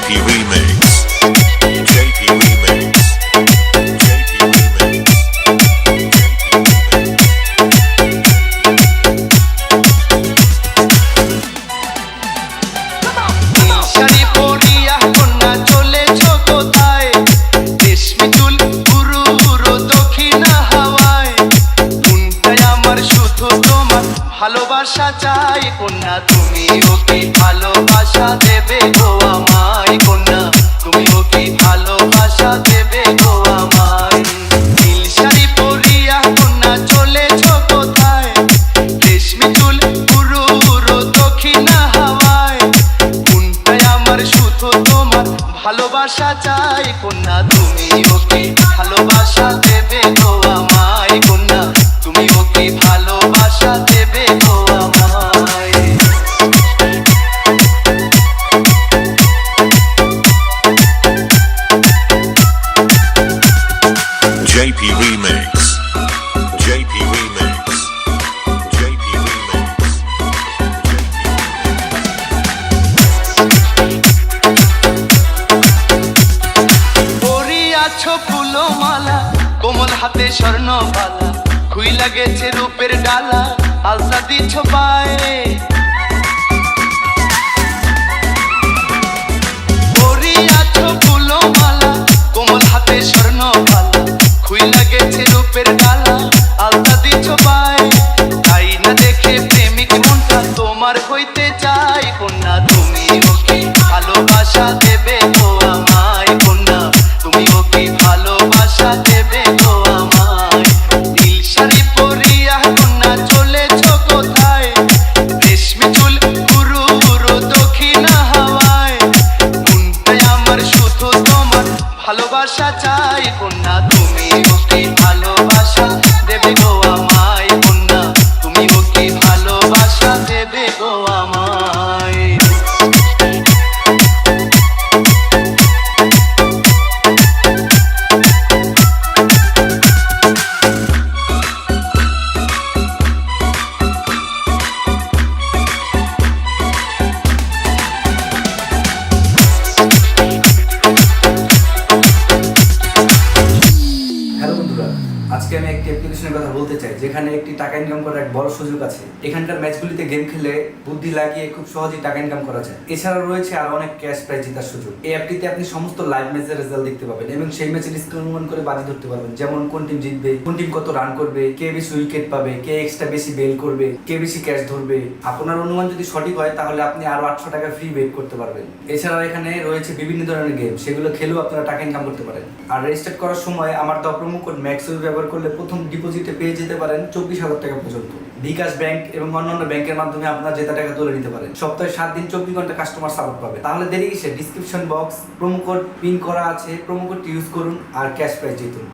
JP Remix. JP Remix. JP Remix. Sari পরিয়া কন্যা চলেছ কোথায়? রেশমি চুল উড়ু উড়ু দক্ষিণা হাওয়ায়। মনটাই আমার শুধু তোমার ভালোবাসা চাই। কন্যা তুমি ওকে ভালোবাসা দেবে গো আমায়। কন্যা তুমি ওকে ভালোবাসা দেবে গো আমায়। নীল শাড়ি পরিয়া কন্যা চলেছ কোথায়? রেশমি চুল উড়ু উড়ু দক্ষিণা হাওয়ায়। মনটাই আমার শুধু তোমার ভালোবাসা চাই। কন্যা তুমি ওকে ভালোবাসা দেবে গো আমায়। কন্যা তুমি ওকে ভালোবাসা দেবে গো আমায়। JP Remix. JP Remix. JP Remix. পরিয়াছ ফুলো মালা, কোমল হাতে স্বর্ণ বালা। খুইলা গেছে রূপের ডালা, আলতা দিচ্ছ পায়ে। পরিয়াছ ফুলো মালা, কোমল হাতে স্বর্ণ বালা। খুইলা গেছে রূপের ডালা, আলতা দিচ্ছ পায়ে। তাই না দেখে প্রেমিক মনটা তোমার হইতে চাই। কন্যা তুমি ওকে ভালোবাসা দেবে গো আমায়। কন্যা তুমি ওকে ভালোবাসা দেবে গো আমায়। নীল শাড়ি পরিয়া কন্যা চলেছ কোথায়? রেশমি চুল উড়ু উড়ু দক্ষিণা হাওয়ায়। মনটাই আমার শুধু তোমার ভালোবাসা চাই। কন্যা তুমি ওকে ভালোবাসা দেবে গো আমায়। কন্যা তুমি ওকে ভালোবাসা দেবে গো আমায়। হ্যালো বন্ধুরা, আজকে আমি একটি অ্যাপ্লিকেশনের কথা বলতে চাই যেখানে একটি টাকা ইনকাম করার এক বড় সুযোগ আছে। এখানকার ম্যাচগুলিতে গেম খেলে বুদ্ধি লাগিয়ে খুব সহজেই টাকা ইনকাম করা যায়। এছাড়াও রয়েছে আরো অনেক ক্যাশ প্রাইজ জেতার সুযোগ। এই অ্যাপটিতে আপনি সমস্ত লাইভ ম্যাচের রেজাল্ট দেখতে পাবেন এবং সেই ম্যাচের স্কোর অনুমান করে বাজি ধরতে পারবেন, যেমন কোন টিম জিতবে, কোন টিম কত রান করবে, কে বেশি উইকেট পাবে, কে এক্সট্রা বেশি বেল করবে, কে বেশি ক্যাচ ধরবে। আপনার অনুমান যদি সঠিক হয় তাহলে আপনি আরো 800 টাকা ফ্রি বেট করতে পারবেন। এছাড়াও এখানে রয়েছে বিভিন্ন ধরনের গেম, সেগুলো খেলেও আপনারা টাকা ইনকাম করতে পারেন। আর রেজিস্টার করার সময় আমার দেওয়া প্রোমো কোড ম্যাক্সওয়েল ব্যবহার করলে প্রথম ডিপোজিটে পেয়ে যেতে পারেন 24,000 টাকা পর্যন্ত। বিকাশ ব্যাংক এবং অন্যান্য ব্যাংকের মাধ্যমে আপনার জেতা টাকা তুলে নিতে পারেন। সপ্তাহে 7 দিন 24 ঘন্টা কাস্টমার সাপোর্ট পাবে। তাহলে দেরি কিসে? Description box promo code pin করা আছে, প্রোমো কোডটি ইউজ করুন আর ক্যাশ প্রাইজ জিতুন।